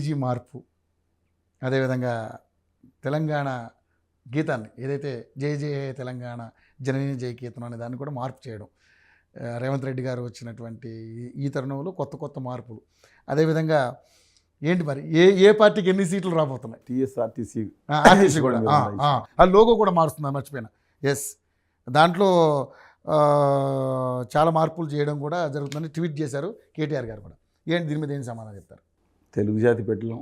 TG మార్పు, అదేవిధంగా తెలంగాణ గీతాన్ని ఏదైతే జై జయ హే తెలంగాణ జనని జై కీర్తనం అనే దాన్ని కూడా మార్పు చేయడం, రేవంత్ రెడ్డి గారు వచ్చినటువంటి ఈ తరుణంలో కొత్త కొత్త మార్పులు. అదేవిధంగా ఏంటి మరి ఏ పార్టీకి ఎన్ని సీట్లు రాబోతున్నాయి? ఆర్టీసీ కూడా ఆ లోగో కూడా మారుస్తున్నా, మర్చిపోయినా. ఎస్, దాంట్లో చాలా మార్పులు చేయడం కూడా జరుగుతుందని ట్వీట్ చేశారు కేటీఆర్ గారు కూడా. ఏంటి దీని మీద ఏం సమాధానం చెప్తారు? తెలుగు జాతి బిడ్డలం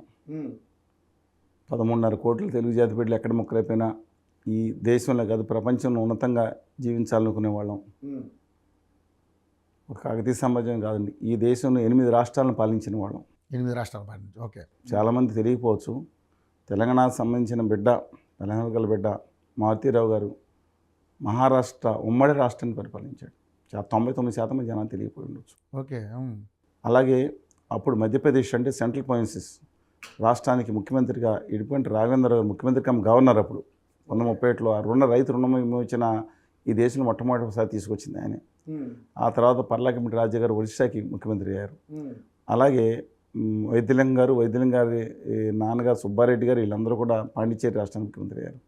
13.5 కోట్ల తెలుగు జాతి బిడ్డలు ఎక్కడ మొక్కలైపోయినా ఈ దేశంలో కాదు ప్రపంచంలో ఉన్నతంగా జీవించాలనుకునే వాళ్ళం. ఒక కాకతీయ సమాజం కాదండి, ఈ దేశంలో 8 రాష్ట్రాలను పాలించిన వాళ్ళం. 8 రాష్ట్రాలు పాలించి. ఓకే, చాలామంది తెలియకపోవచ్చు. తెలంగాణకు సంబంధించిన బిడ్డ, తెలంగాణ గల బిడ్డ మారుతీరావు గారు మహారాష్ట్ర ఉమ్మడి రాష్ట్రాన్ని పరిపాలించాడు. 99% మంది జనాలు తెలియకపోయి ఉండొచ్చు. ఓకే. అలాగే అప్పుడు మధ్యప్రదేశ్ అంటే సెంట్రల్ ప్రొవిన్సెస్ రాష్ట్రానికి ముఖ్యమంత్రిగా ఇడిపోయిన రాఘవేంద్ర గారు ముఖ్యమంత్రి కమ్ గవర్నర్ అప్పుడు 1937లో రైతు రుణం విమోచన ఈ దేశంలో మొట్టమొదటిసారి తీసుకొచ్చింది ఆయన. ఆ తర్వాత పర్లాకిమిటి రాజా గారు ఒడిశాకి ముఖ్యమంత్రి అయ్యారు. అలాగే వైద్యలింగం గారి నాన్నగారు సుబ్బారెడ్డి గారు వీళ్ళందరూ కూడా పాండిచ్చేరి రాష్ట్రానికి ముఖ్యమంత్రి అయ్యారు.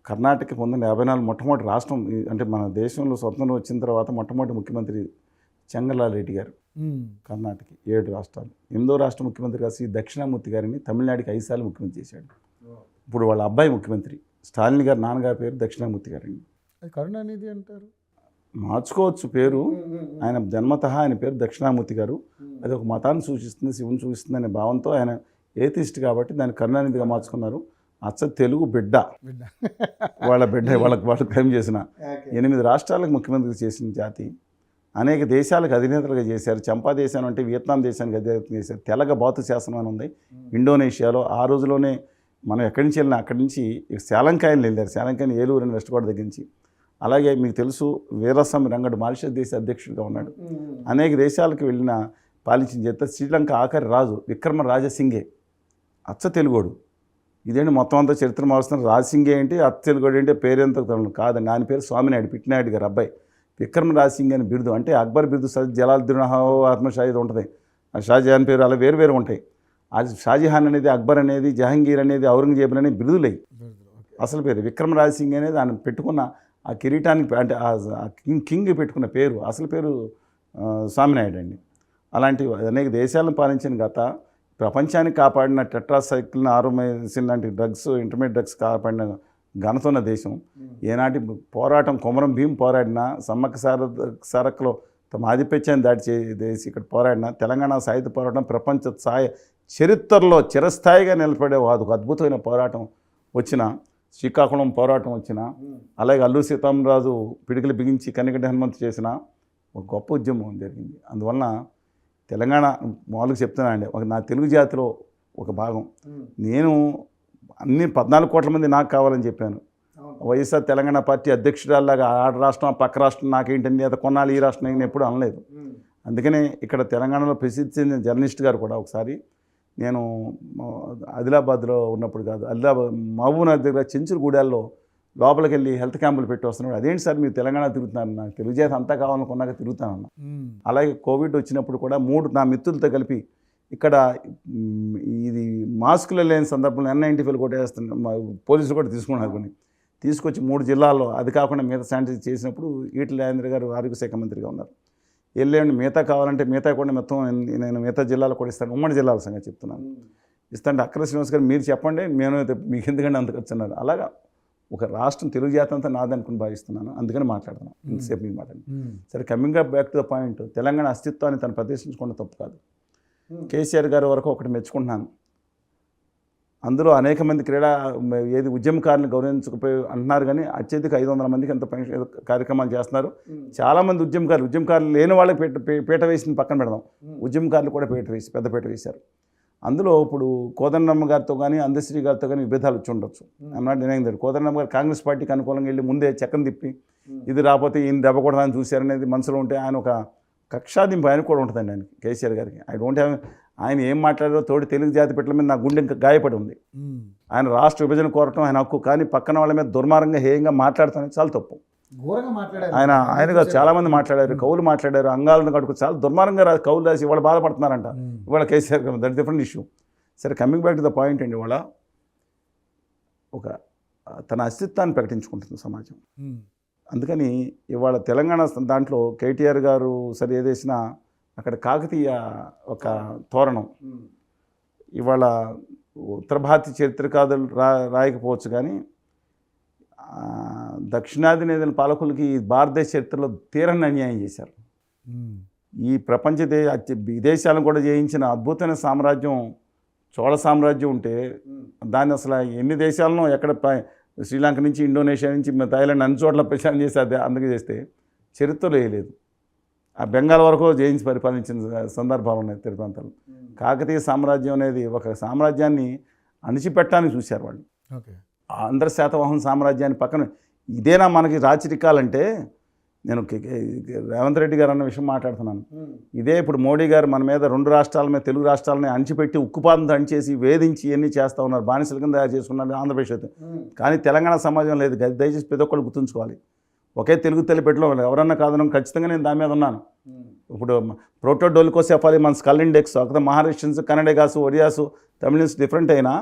కర్ణాటక 1954 మొట్టమొదటి రాష్ట్రం, అంటే మన దేశంలో స్వతంత్రం వచ్చిన తర్వాత మొట్టమొదటి ముఖ్యమంత్రి చెంగల్లాల్ రెడ్డి గారు. కర్ణాటక 7 రాష్ట్రాలు. 8వ రాష్ట్ర ముఖ్యమంత్రిగా శ్రీ దక్షిణామూర్తి గారిని తమిళనాడుకి 5 సార్లు ముఖ్యమంత్రి చేశాడు. ఇప్పుడు వాళ్ళ అబ్బాయి ముఖ్యమంత్రి స్టాలిన్ గారు నాన్నగారి పేరు దక్షిణామూర్తి గారండి. కరుణానిధి అంటారు, మార్చుకోవచ్చు పేరు. ఆయన జన్మతః ఆయన పేరు దక్షిణామూర్తి గారు. అది ఒక మతాన్ని సూచిస్తుంది, శివుని సూచిస్తుంది అనే భావంతో ఆయన ఏథిస్ట్ కాబట్టి దాన్ని కరుణానిధిగా మార్చుకున్నారు. అచ్చ తెలుగు బిడ్డ, వాళ్ళ బిడ్డ వాళ్ళకి క్రైమ్ చేసిన 8 రాష్ట్రాలకు ముఖ్యమంత్రి చేసిన జాతి. అనేక దేశాలకు అధినేతలుగా చేశారు. చంపా దేశాన్ని అంటే వియత్నాం దేశానికి అధినేత చేశారు. తెలగ బాతు శాసనం అని ఉంది ఇండోనేషియాలో. ఆ రోజులోనే మనం ఎక్కడి నుంచి వెళ్ళినా అక్కడి నుంచి శ్రీలంకాయలు వెళ్ళారు. శ్రీలంకాయని ఏలూరు అని వెస్ట్కోట దగ్గర నుంచి. అలాగే మీకు తెలుసు వీరస్వామి రంగడు మారిషస్ దేశ అధ్యక్షుడిగా ఉన్నాడు. అనేక దేశాలకు వెళ్ళిన పాలించిన చేత శ్రీలంక ఆఖరి రాజు విక్రమ రాజసింగే అచ్చ తెలుగోడు. ఇదేంటి మొత్తం అంతా చరిత్ర మారుస్తున్నారు. రాజసింగే ఏంటి, అచ్చ తెలుగోడు ఏంటి, పేరెంత కాదండి. ఆయన పేరు స్వామినాయుడు, పిట్టినాయుడు గారు అబ్బాయి. విక్రమ రాజసింగ్ అని బిరుదు, అంటే అక్బర్ బిరుదు జలాలుద్దీన్ ఆత్మషాహిద్ ఉంటుంది. షాజహాన్ పేరు అలా వేరు వేరు ఉంటాయి. అది షాజహాన్ అనేది, అక్బర్ అనేది, జహాంగీర్ అనేది, ఔరంగజేబ్ అనేది బిరుదులై. అసలు పేరు విక్రమ రాజసింగ్ అనేది ఆయన పెట్టుకున్న ఆ కిరీటానికి, అంటే ఆ కింగ్ పెట్టుకున్న పేరు, అసలు పేరు స్వామినాయుడు అండి. అలాంటి అనేక దేశాలను పాలించిన గత ప్రపంచానికి కాపాడిన టెట్రాసైక్లిన్, ఆరోమైసిన్ లాంటి డ్రగ్స్, ఇంటర్మీడియట్ డ్రగ్స్ కాపాడిన ఘనత ఉన్న దేశం. ఏనాటి పోరాటం కొమరం భీం పోరాడిన, సమ్మక్క సారక్కలో తమ ఆధిపత్యాన్ని దాడి చేసి ఇక్కడ పోరాడిన తెలంగాణ సాయుధ పోరాటం ప్రపంచ చరిత్రలో చిరస్థాయిగా నిలబడే ఒక అద్భుతమైన పోరాటం వచ్చిన, శ్రీకాకుళం పోరాటం వచ్చిన, అలాగే అల్లూరి సీతారామరాజు పిడికిలు బిగించి కనిగడ్డ హనుమంతు చేసిన ఒక గొప్ప ఉద్యమం జరిగింది. అందువలన తెలంగాణ మామూలుగా చెప్తున్నానండి, నా తెలుగు జాతిలో ఒక భాగం. నేను అన్ని 14 కోట్ల మంది నాకు కావాలని చెప్పాను. వైఎస్ఆర్ తెలంగాణ పార్టీ అధ్యక్షురాల్లాగా ఆ రాష్ట్రం పక్క రాష్ట్రం నాకేంటండి, అది కొన్నాళ్ళు ఈ రాష్ట్రం నేను ఎప్పుడు అనలేదు. అందుకనే ఇక్కడ తెలంగాణలో ప్రసిద్ధి చెందిన జర్నలిస్ట్ గారు కూడా ఒకసారి, నేను ఆదిలాబాద్లో ఉన్నప్పుడు కాదు, మహబూబ్నగర్ దగ్గర చెంచులగూడెల్లో లోపలికి వెళ్ళి హెల్త్ క్యాంపులు పెట్టి వస్తున్నాడు. అదేంటి సార్ మీరు తెలంగాణ తిరుగుతున్నారు, నాకు తెలుగు జాతి అంతా కావాలనుకున్నాక తిరుగుతానన్నా. అలాగే కోవిడ్ వచ్చినప్పుడు కూడా 3 నా మిత్రులతో కలిపి ఇక్కడ ఇది మాస్కులు లేని సందర్భంలో N95 కొట్టేస్తున్నారు, పోలీసులు కూడా తీసుకున్నారు. కొన్ని తీసుకొచ్చి 3 జిల్లాల్లో, అది కాకుండా మిగతా శానిటైజ్ చేసినప్పుడు ఈటెల రాజేంద్ర గారు ఆరోగ్య శాఖ మంత్రిగా ఉన్నారు. వెళ్ళండి మిగతా కావాలంటే మిగతా కూడా మొత్తం నేను మిగతా జిల్లాలో కూడా ఇస్తాను, ఉమ్మడి జిల్లాల సంగతి చెప్తున్నాను. ఇస్తాంటే అక్కర శ్రీనివాస్ గారు మీరు చెప్పండి, నేను మీకు ఎందుకంటే అంత ఖర్చు అన్నారు. అలాగా ఒక రాష్ట్రం తెలుగు జాతి అంతా నాదనుకుని భావిస్తున్నాను, అందుకని మాట్లాడుతున్నాను. ఇంతసేపు మీకు మాట్లాడి సరే. Coming up back to the point, Telangana అస్తిత్వాన్ని తను ప్రదర్శించుకోవడం తప్పు కాదు. కేసీఆర్ గారి వరకు ఒకటి మెచ్చుకుంటున్నాను, అందులో అనేక మంది ఉద్యమకారులను గౌరవించకపోయి అంటున్నారు, కానీ అత్యధిక 500 మందికి ఎంత కార్యక్రమాలు చేస్తున్నారు. చాలామంది ఉద్యమకారులు లేని వాళ్ళకి పీట వేసి పక్కన పెడదాం, ఉద్యమకారులు కూడా పెద్ద పీట వేశారు. అందులో ఇప్పుడు కోదండరామ గారితో కానీ అందశ్రీ గారితో కానీ విభేదాలు వచ్చి ఉండొచ్చు. అన్నాడు నేను కోదండరామ గారు కాంగ్రెస్ పార్టీకి అనుకూలంగా వెళ్ళి ముందే చక్కని తిప్పి ఇది రాకపోతే ఈయన దెబ్బ కొడదాని చూశారనేది మనసులో ఉంటే ఆయన ఒక కక్షాదింపు ఆయన కూడా ఉంటుందండి. ఆయన కేసీఆర్ గారికి ఆయన ఏం మాట్లాడారో తోటి తెలుగు జాతి బిడ్డల మీద నా గుండె ఇంకా గాయపడి ఉంది. ఆయన రాష్ట్ర విభజన కోరటం ఆయన హక్కు, కానీ పక్కన వాళ్ళ మీద దుర్మార్గంగా హేయంగా మాట్లాడతానే చాలా తప్పు. ఆయనగా చాలామంది మాట్లాడారు, కవులు మాట్లాడారు, అంగాలను కట్టుకు చాలా దుర్మార్గంగా కవులు రాసి ఇవాళ బాధపడుతున్నారంట. ఇవాళ కేసీఆర్ గారు దట్ డిఫరెంట్ ఇష్యూ. సరే, coming back to the point అండి, ఇవాళ ఒక తన అస్తిత్వాన్ని ప్రకటించుకుంటుంది సమాజం. అందుకని ఇవాళ తెలంగాణ దాంట్లో కేటీఆర్ గారు సరే ఏదేసినా అక్కడ కాకతీయ ఒక తోరణం. ఇవాళ ఉత్తర భారతీయ చరిత్రకారులు రాయకపోవచ్చు కానీ దక్షిణాది నేదల పాలకులకి భారతదేశ చరిత్రలో తీరని అన్యాయం చేశారు. ఈ ప్రపంచ విదేశాలను కూడా జయించిన అద్భుతమైన సామ్రాజ్యం చోళ సామ్రాజ్యం ఉంటే దాన్ని అసలు ఎన్ని దేశాలను ఎక్కడ శ్రీలంక నుంచి ఇండోనేషియా నుంచి థాయిలాండ్ అన్ని చోట్ల ప్రచారం చేసి అందుకే చేస్తే చరిత్రలో వేయలేదు. ఆ బెంగాల్ వరకు జయించి పరిపాలించిన సందర్భాలు ఉన్నాయి తెలుగు ప్రాంతాలు. కాకతీయ సామ్రాజ్యం అనేది ఒక సామ్రాజ్యాన్ని అణిచిపెట్టాలని చూశారు వాళ్ళు. ఆంధ్ర శాతవాహన సామ్రాజ్యాన్ని పక్కన ఇదేనా మనకి రాచరికాలంటే, నేను రేవంత్ రెడ్డి గారు అన్న విషయం మాట్లాడుతున్నాను. ఇదే ఇప్పుడు మోడీ గారు మన మీద 2 రాష్ట్రాల మీద తెలుగు రాష్ట్రాలని అణిచిపెట్టి ఉక్కుపాదం అణిచేసి వేధించి ఇవన్నీ చేస్తూ ఉన్నారు. బానిసల కింద తయారు చేసుకున్నారు ఆంధ్రప్రదేశ్ అయితే. కానీ తెలంగాణ సమాజం లేదు. దయచేసి ప్రతి ఒక్కరు గుర్తుంచుకోవాలి. ఒకే తెలుగు తల్లి పెట్టలో ఎవరన్నా కాదనం ఖచ్చితంగా నేను దాని మీద ఉన్నాను. ఇప్పుడు ప్రోటోడోలికోసెఫాలి మన స్కల్ ఇండెక్స్ ఒక మహారాష్ట్రన్స్ కన్నడగాసు ఒరియాసు తమిళన్స్ డిఫరెంట్ అయినా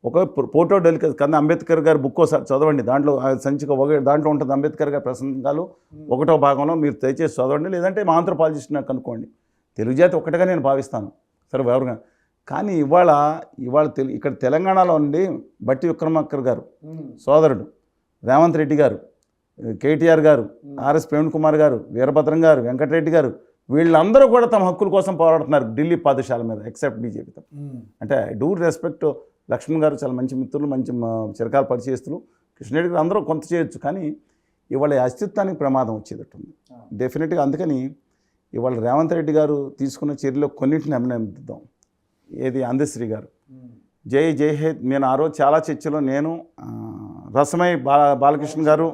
ఒక ప్రోటోడోలికస్ కన్నా అంబేద్కర్ గారు బుక్ ఒకసారి చదవండి. దాంట్లో సంచిక దాంట్లో ఉంటుంది అంబేద్కర్ గారి ప్రసంగాలు 1వ భాగంలో. మీరు దయచేసి చదవండి, లేదంటే మా ఆంథ్రోపాలజిస్ట్ నాకు కనుక్కోండి. తెలుగు జాతి ఒక్కటిగా నేను భావిస్తాను. సరే ఎవరుగా కానీ ఇవాళ ఇక్కడ తెలంగాణలో ఉండి బట్టి విక్రమార్క గారు సోదరుడు, రేవంత్ రెడ్డి గారు, కేటీఆర్ గారు, ఆర్ఎస్ ప్రవీణ్ కుమార్ గారు, వీరభద్రం గారు, వెంకటరెడ్డి గారు, వీళ్ళందరూ కూడా తమ హక్కుల కోసం పోరాడుతున్నారు ఢిల్లీ పాదశాల మీద, ఎక్సెప్ట్ బీజేపీతో. అంటే ఐ డూ రెస్పెక్ట్ లక్ష్మణ్ గారు, చాలా మంచి మిత్రులు, మంచి చిరకాల పరిచయస్తులు. కృష్ణరెడ్డి గారు అందరూ కొంత చేయొచ్చు, కానీ ఇవాళ అస్తిత్వానికి ప్రమాదం వచ్చేటట్టుంది డెఫినెట్గా. అందుకని ఇవాళ రేవంత్ రెడ్డి గారు తీసుకున్న చర్యలో కొన్నింటిని అభినందిద్దాం. ఏది అందశ్రీ గారు జై జై హే, నేను ఆ రోజు చాలా చర్చలో నేను రసమై బాలకృష్ణ గారు,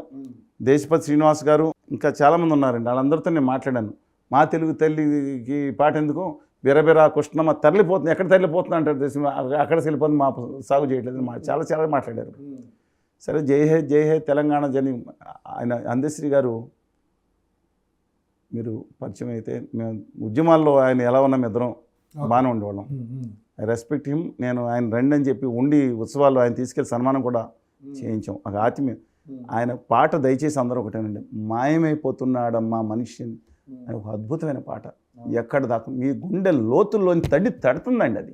దేశపతి శ్రీనివాస్ గారు, ఇంకా చాలామంది ఉన్నారండి, వాళ్ళందరితో నేను మాట్లాడాను. మా తెలుగు తల్లికి పాట ఎందుకు, బిరబిరా కృష్ణమ్మ తరలిపోతుంది, ఎక్కడ తరలిపోతుంది అంటారు దేశం, అక్కడ వెళ్ళిపోతుంది, మా సాగు చేయట్లేదు, చాలా మాట్లాడారు. సరే, జై హే తెలంగాణ జని ఆయన అందశ్రీ గారు మీరు పరిచయం అయితే మేము ఉద్యమాల్లో ఆయన ఎలా ఉన్నాం ఇద్దరం బాగానే ఉండేవాళ్ళం. I respect him. నేను ఆయన రండి అని చెప్పి ఉండి ఉత్సవాల్లో ఆయన తీసుకెళ్ళి సన్మానం కూడా చేయించాం. ఒక ఆత్మీయ ఆయన పాట దయచేసి అందరూ ఒకటేనండి, మాయమైపోతున్నాడమ్మా మనిషి అని ఒక అద్భుతమైన పాట. ఎక్కడ దాకా మీ గుండె లోతుల్లోని తడుతుందండి అది.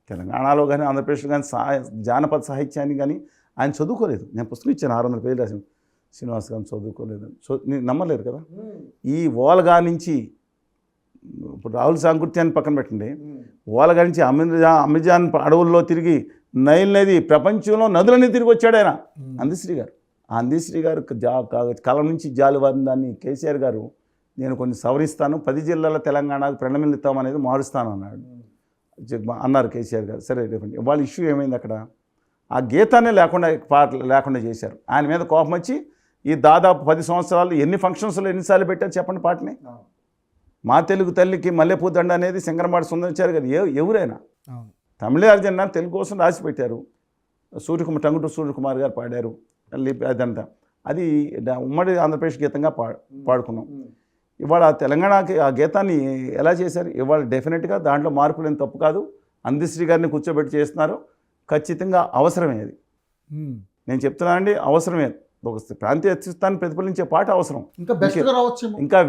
తెలంగాణలో కానీ ఆంధ్రప్రదేశ్లో కానీ జానపద సాహిత్యాన్ని కానీ ఆయన చదువుకోలేదు. నేను పుస్తకం ఇచ్చాను 600 పేజీలు రాసి, శ్రీనివాస్ గారిని చదువుకోలేదు. నేను నమ్మలేరు కదా. ఈ ఓలగా నుంచి ఇప్పుడు రాహుల్ సాంకృత్యాన్ని పక్కన పెట్టండి, ఓలగా నుంచి అమెజాన్ అడవుల్లో తిరిగి నైల్ నది ప్రపంచంలో నదులన్నీ తిరిగి వచ్చాడు ఆయన అందశ్రీ గారు. ఆ అందశ్రీ గారు కాలం నుంచి జాలువారిన దాన్ని కేసీఆర్ గారు నేను కొన్ని సవరిస్తాను, 10 జిల్లాల తెలంగాణకు ప్రణమిల్లుతామనేది మారుస్తాను అన్నారు కేసీఆర్ గారు. సరే రేపండి వాళ్ళ ఇష్యూ ఏమైంది అక్కడ, ఆ గీతాన్ని లేకుండా చేశారు. ఆయన మీద కోపం వచ్చి ఈ దాదాపు 10 సంవత్సరాలు ఎన్ని ఫంక్షన్స్లో ఎన్నిసార్లు పెట్టారు చెప్పండి పాటని. మా తెలుగు తల్లికి మల్లెపూదండ అనేది సింగరమాడి సుందరాచార్య గారు ఎవరైనా తమిళార్జున తెలుగు కోసం రాసి పెట్టారు. టంగుటూరి సూర్యకుమార్ గారు పాడారు. అదంతా అది ఉమ్మడి ఆంధ్రప్రదేశ్ గీతంగా పాడుకున్నాం. ఇవాళ తెలంగాణకి ఆ గీతాన్ని ఎలా చేశారు, ఇవాళ డెఫినెట్గా దాంట్లో మార్పులు ఏం తప్పు కాదు. అందశ్రీ గారిని కూర్చోబెట్టి చేస్తున్నారు, ఖచ్చితంగా అవసరమే అది. నేను చెప్తున్నానండి, అవసరమే. ఒక ప్రాంతీయ అస్తిత్వాన్ని ప్రతిఫలించే పాట అవసరం. ఇంకా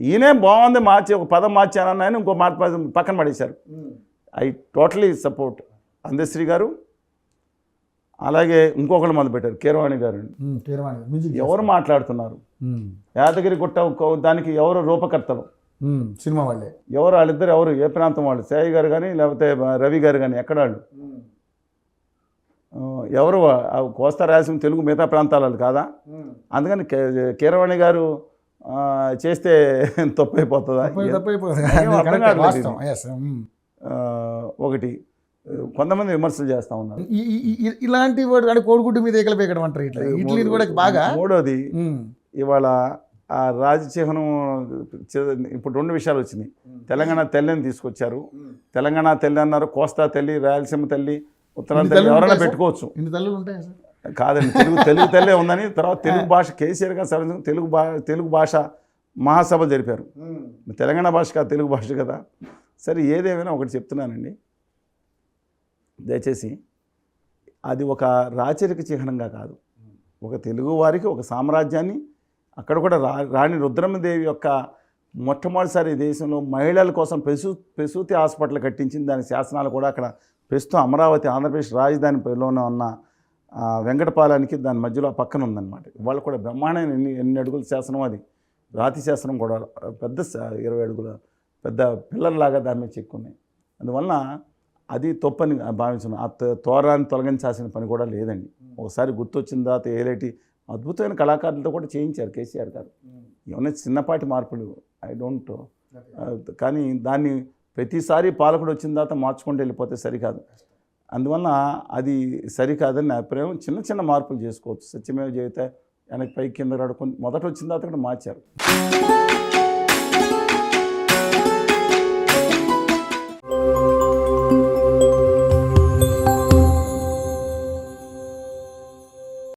ఈయనే బాగుంది మార్చి ఒక పదం మార్చానని ఆయన ఇంకో మాట పక్కన పడేశారు. ఐ టోటలీ సపోర్ట్ అందశ్రీ గారు. అలాగే ఇంకొకళ్ళు మొదలుపెట్టారు కీరవాణి గారు. ఎవరు మాట్లాడుతున్నారు, యాదగిరి గుట్ట దానికి ఎవరు రూపకర్తలు, సినిమా వాళ్ళే ఎవరు, వాళ్ళిద్దరు ఎవరు, ఏ ప్రాంతం వాళ్ళు, సాయి గారు కానీ లేకపోతే రవి గారు కానీ, ఎక్కడ వాళ్ళు ఎవరు, కోస్తా రాయలసీమ తెలుగు మిగతా ప్రాంతాల వాళ్ళు కాదా. అందుకని కీరవాణి గారు చేస్తే తప్పైపోతుందా, ఒకటి కొంతమంది విమర్శలు చేస్తూ ఉన్నారు. ఇలాంటి అంటే కోడిగుడ్డు మీద ఏకలు పేకడం అంటారు ఇట్లా. ఇట్లీ కూడా బాగా. మూడోది ఇవాళ ఆ రాజచిహ్నం ఇప్పుడు 2 విషయాలు వచ్చినాయి. తెలంగాణ తల్లిని తీసుకొచ్చారు, తెలంగాణ తల్లి అన్నారు, కోస్తా తల్లి, రాయలసీమ తల్లి, ఉత్తరాంధ్ర తల్లి ఎవరైనా పెట్టుకోవచ్చు. ఇన్ని తల్లులు ఉంటాయి కాదండి, తెలుగు తల్లే ఉందని. తర్వాత తెలుగు భాష కేసీఆర్ గారు తెలుగు భాష మహాసభ జరిపారు. తెలంగాణ భాష కాదు, తెలుగు భాష కదా. సరే ఏదేమైనా ఒకటి చెప్తున్నానండి, దయచేసి అది ఒక రాచరిక చిహ్నంగా కాదు, ఒక తెలుగు వారికి ఒక సామ్రాజ్యాన్ని, అక్కడ కూడా రాణి రుద్రమదేవి యొక్క మొట్టమొదటిసారి దేశంలో మహిళల కోసం ప్రసూతి హాస్పిటల్ కట్టించింది. దాని శాసనాలు కూడా అక్కడ ప్రస్తుతం అమరావతి ఆంధ్రప్రదేశ్ రాజధానిలోనే ఉన్న వెంకటపాలానికి దాని మధ్యలో పక్కన ఉందన్నమాట. వాళ్ళు కూడా బ్రహ్మాండమైన ఎన్ని అడుగుల శాసనం, అది రాతి శాసనం కూడా పెద్ద 20 అడుగుల పెద్ద పిల్లర్లాగా దాని మీద చెక్కున్నాయి. అందువలన అది తప్పని భావించున్నాను. ఆ తోరాన్ని తొలగించాల్సిన పని కూడా లేదండి. ఒకసారి గుర్తొచ్చిన తర్వాత ఏలేటి అద్భుతమైన కళాకారులతో కూడా చేయించారు కేసీఆర్ గారు. ఏమన్నా చిన్నపాటి మార్పులు ఐ డోంట్, కానీ దాన్ని ప్రతిసారి పాలకుడు వచ్చిన తర్వాత మార్చుకుంటూ వెళ్ళిపోతే సరికాదు. అందువల్ల అది సరికాదని నా అభిప్రాయం. చిన్న చిన్న మార్పులు చేసుకోవచ్చు. సత్యమేవ జయతే వెనక్కి పైకి కింద రాడుకొని మొదట వచ్చిన తర్వాత కూడా మార్చారు.